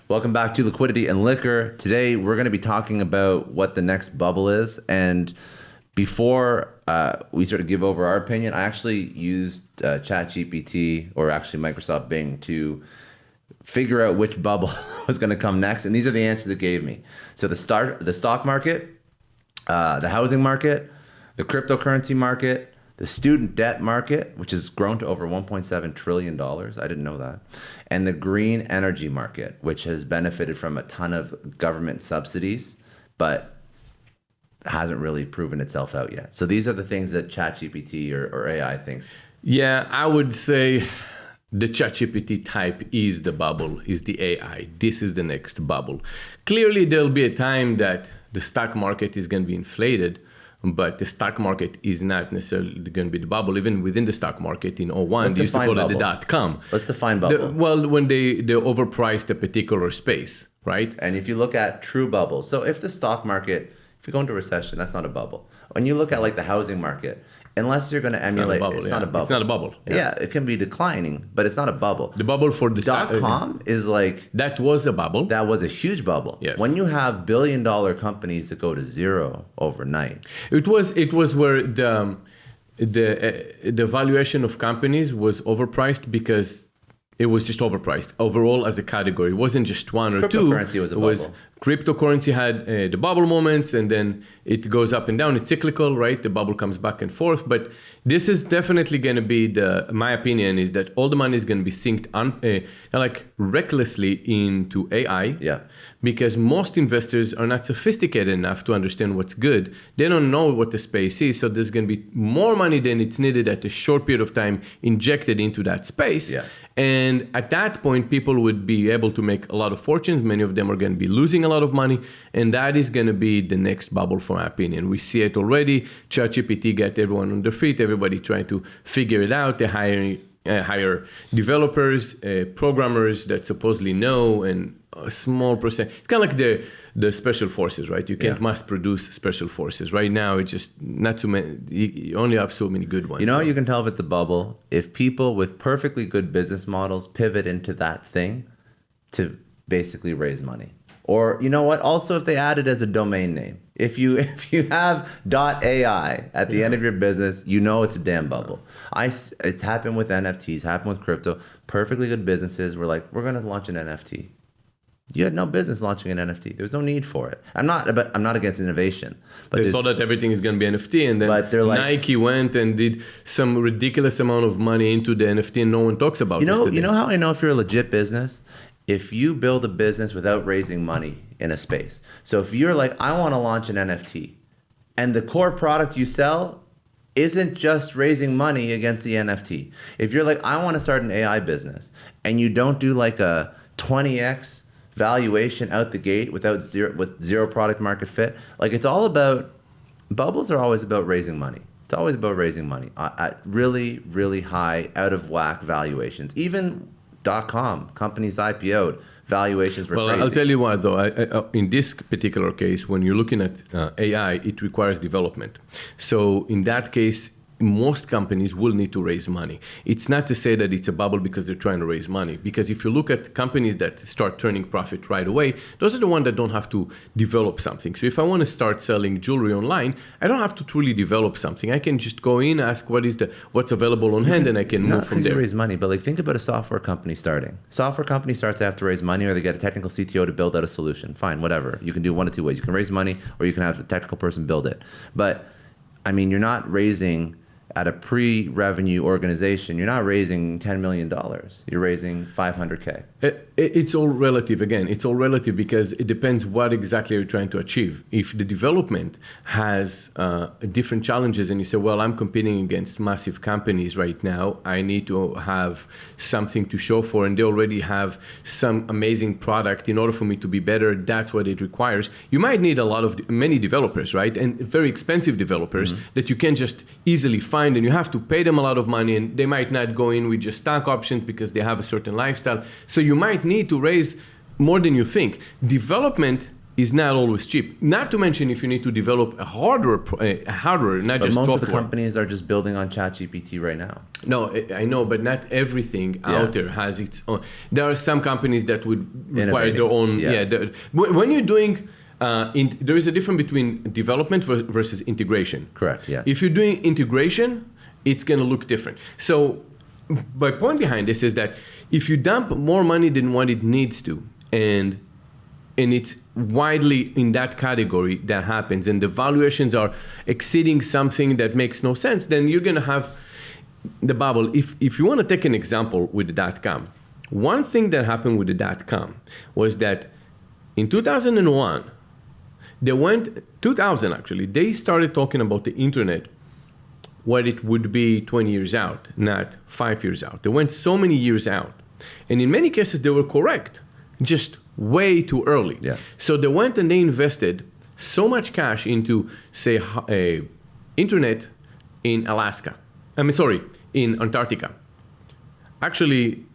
Welcome back to Liquidity and Liquor. Today, we're going to be talking about what the next bubble is. And before we sort of give over our opinion, I actually used ChatGPT, or actually Microsoft Bing, to figure out which bubble was going to come next. And these are the answers it gave me. So the stock market, the housing market, the cryptocurrency market, the student debt market, which has grown to over $1.7 trillion. I didn't know that. And the green energy market, which has benefited from a ton of government subsidies, but hasn't really proven itself out yet. So these are the things that ChatGPT or AI thinks. Yeah, I would say the ChatGPT type is the bubble, is the AI. This is the next bubble. Clearly, there'll be a time that the stock market is going to be inflated, but the stock market is not necessarily going to be the bubble. Even within the stock market in 01, they used to call it the .com. Let's define bubble. When they overpriced a particular space, right? And if you look at true bubbles, so if the stock market, if you go into recession, that's not a bubble. When you look at like the housing market, unless you're going to emulate, it's not a bubble. It's not a bubble. Yeah, it can be declining, but it's not a bubble. The bubble for the .com is like... That was a bubble. That was a huge bubble. Yes. When you have billion-dollar companies that go to zero overnight. It was where the valuation of companies was overpriced because it was just overpriced overall as a category. It wasn't just one or two. Cryptocurrency was a bubble. Cryptocurrency had the bubble moments, and then it goes up and down. It's cyclical, right? The bubble comes back and forth. But this is definitely going to be my opinion is that all the money is going to be synced recklessly into AI. Yeah. Because most investors are not sophisticated enough to understand what's good. They don't know what the space is. So there's going to be more money than it's needed at a short period of time injected into that space. Yeah. And at that point, people would be able to make a lot of fortunes. Many of them are going to be losing a lot of money. And that is going to be the next bubble, for my opinion. We see it already. ChatGPT got everyone on their feet. Everybody trying to figure it out. They're hire developers, programmers that supposedly know, and a small percent. It's kind of like the special forces, right? You can't mass produce special forces. Right now, it's just not too many. You only have so many good ones. You know how you can tell if it's a bubble? If people with perfectly good business models pivot into that thing to basically raise money. Or you know what? Also, if they add it as a domain name. If you have .ai at the end of your business, you know it's a damn bubble. It's happened with NFTs, happened with crypto. Perfectly good businesses were like, we're going to launch an NFT. You had no business launching an NFT. There's no need for it. I'm not against innovation. But they thought that everything is going to be NFT, and then Nike went and did some ridiculous amount of money into the NFT, and no one talks about it. You know how I know if you're a legit business? If you build a business without raising money in a space. So if you're like, I want to launch an NFT, and the core product you sell isn't just raising money against the NFT. If you're like, I want to start an AI business, and you don't do like a 20x valuation out the gate with zero product market fit, like it's all about, bubbles are always about raising money. It's always about raising money at really, really high, out of whack valuations. Even .com companies IPO'd, valuations were crazy. I'll tell you what, though. In this particular case, when you're looking at AI, it requires development. So in that case, most companies will need to raise money. It's not to say that it's a bubble because they're trying to raise money. Because if you look at companies that start turning profit right away, those are the ones that don't have to develop something. So if I want to start selling jewelry online, I don't have to truly develop something. I can just go in, ask what's available on hand, and I can move from there. Not raise money, but like think about a software company starting. Software company starts, they have to raise money, or they get a technical CTO to build out a solution. Fine, whatever. You can do one of two ways. You can raise money, or you can have a technical person build it. But I mean, you're not raising at a pre-revenue organization, you're not raising $10 million. You're raising $500K. It's all relative. Again, it's all relative because it depends what exactly you're trying to achieve. If the development has different challenges and you say, well, I'm competing against massive companies right now, I need to have something to show for, and they already have some amazing product. In order for me to be better, that's what it requires. You might need many developers, right? And very expensive developers that you can just easily find, and you have to pay them a lot of money, and they might not go in with just stock options because they have a certain lifestyle. So you might need to raise more than you think. Development is not always cheap. Not to mention if you need to develop a hardware, not But just most software. of the companies are just building on ChatGPT right now. No, I know, but not everything out there has its own. There are some companies that would require their own. When you're doing, there is a difference between development versus integration. Correct. Yeah. If you're doing integration, it's going to look different. So, my point behind this is that if you dump more money than what it needs to, and it's widely in that category that happens, and the valuations are exceeding something that makes no sense, then you're going to have the bubble. If you want to take an example with the .com, one thing that happened with the .com was that in 2001, 2000 actually, they started talking about the internet, what it would be 20 years out, not 5 years out. They went so many years out. And in many cases, they were correct, just way too early. Yeah. So they went and they invested so much cash into, say, internet in Alaska. In Antarctica. Actually,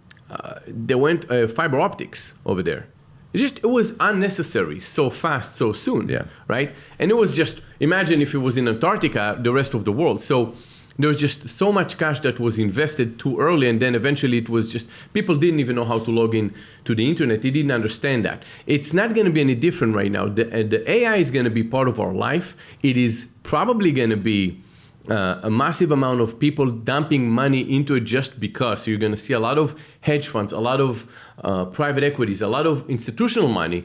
they went fiber optics over there. It was unnecessary, so fast, so soon, right? And it was just, imagine if it was in Antarctica, the rest of the world. So there was just so much cash that was invested too early, and then eventually it was just, people didn't even know how to log in to the internet. They didn't understand that. It's not going to be any different right now. The AI is going to be part of our life. It is probably going to be a massive amount of people dumping money into it just because. So you're going to see a lot of hedge funds, a lot of private equities, a lot of institutional money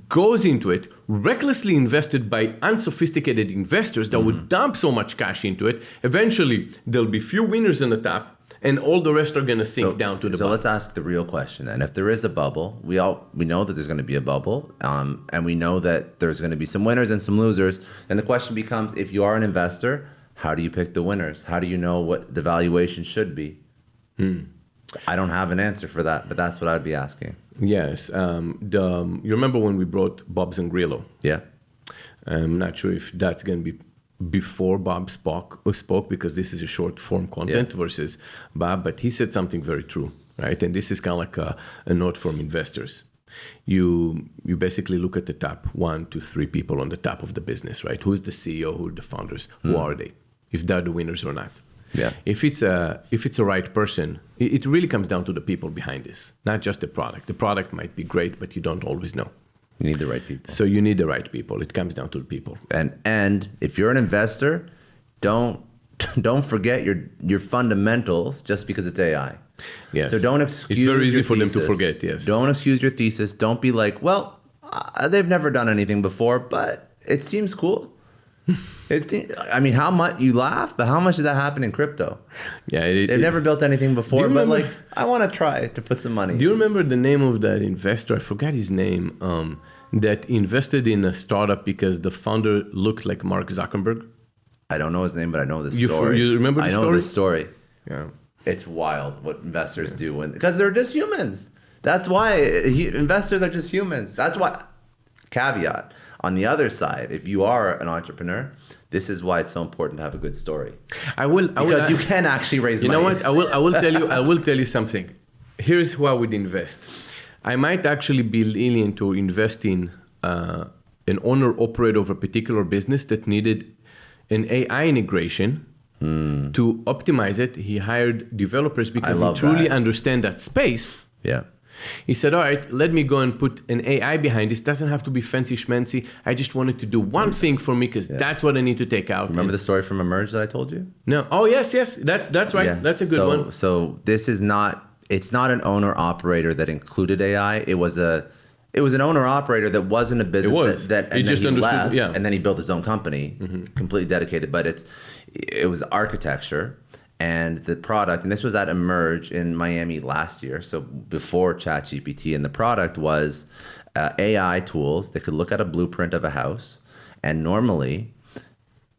goes into it, recklessly invested by unsophisticated investors that would dump so much cash into it. Eventually, there'll be few winners in the top, and all the rest are going to sink down to the bottom. So let's ask the real question then. If there is a bubble, we know that there's going to be a bubble, and we know that there's going to be some winners and some losers. And the question becomes, if you are an investor, how do you pick the winners? How do you know what the valuation should be? I don't have an answer for that, but that's what I'd be asking. Yes. You remember when we brought Bob's and Grillo? Yeah. I'm not sure if that's going to be before Bob spoke because this is a short form content versus Bob, but he said something very true, right? And this is kind of like a note from investors. You basically look at the top 1 to 3 people on the top of the business, right? Who's the CEO? Who are the founders? Who are they? If they're the winners or not. Yeah. If it's a right person, it really comes down to the people behind this, not just the product. The product might be great, but you don't always know. You need the right people. So you need the right people. It comes down to the people. And if you're an investor, don't forget your fundamentals just because it's AI. Yes. So don't excuse. It's very easy for them thesis. to forget. Yes. Don't excuse your thesis. Don't be like, well, they've never done anything before, but it seems cool. How much you laugh, but how much did that happen in crypto? Yeah, they've never built anything before, but remember, I want to try to put some money. Do you remember the name of that investor? I forgot his name. That invested in a startup because the founder looked like Mark Zuckerberg. I don't know his name, but I know this story. You remember the story? I know this story. Yeah, it's wild what investors do because they're just humans. That's why investors are just humans. That's why. Caveat. On the other side, if you are an entrepreneur, this is why it's so important to have a good story. Because you can actually raise money. You know what? I will tell you something. Here's who I would invest. I might actually be lenient to invest in an owner-operator of a particular business that needed an AI integration to optimize it. He hired developers because he truly understands that space. Yeah. He said, all right, let me go and put an AI behind this. Doesn't have to be fancy schmancy. I just wanted to do one thing for me because that's what I need to take out. Remember the story from Emerge that I told you? No. Oh, yes. That's right. Yeah. That's a good one. So this is it's not an owner-operator that included AI. It was an owner-operator that wasn't a business he just understood, left, and then he built his own company, completely dedicated. But it was architecture. And the product, and this was at Emerge in Miami last year, so before ChatGPT, and the product was AI tools that could look at a blueprint of a house. And normally,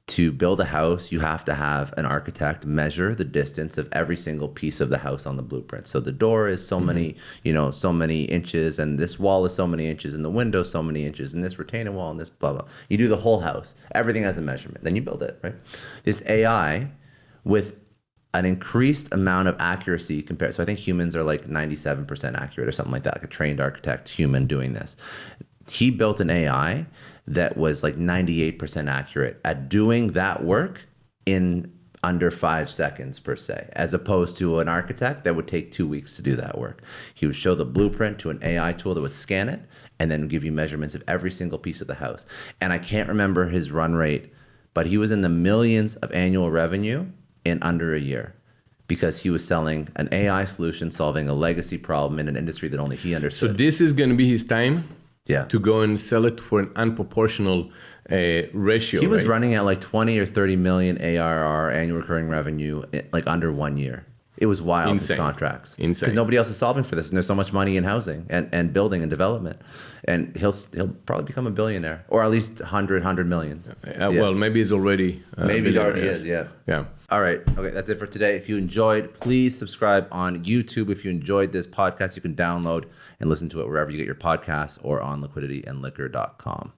to build a house, you have to have an architect measure the distance of every single piece of the house on the blueprint. So the door is so many, so many inches, and this wall is so many inches, and the window so many inches, and this retaining wall, and this blah, blah. You do the whole house. Everything has a measurement. Then you build it, right? This AI with an increased amount of accuracy compared. So I think humans are like 97% accurate or something like that, like a trained architect human doing this. he built an AI that was like 98% accurate at doing that work in under 5 seconds per se, as opposed to an architect that would take 2 weeks to do that work. He would show the blueprint to an AI tool that would scan it and then give you measurements of every single piece of the house. And I can't remember his run rate, but he was in the millions of annual revenue in under a year because he was selling an AI solution solving a legacy problem in an industry that only he So understood. this is going to be his time Yeah. to go and sell it for an unproportional ratio. He was right? running at like 20 or 30 million ARR, annual recurring revenue, like under 1 year. It was wild, his Insane. contracts. Insane. Because nobody else is solving for this. And there's so much money in housing and building and development. And he'll probably become a billionaire, or at least 100 million. Yeah. Well, maybe he's already. Maybe he already billionaire, is, yeah. Yeah. All right. Okay, that's it for today. If you enjoyed, please subscribe on YouTube. If you enjoyed this podcast, you can download and listen to it wherever you get your podcasts or on liquidityandliquor.com.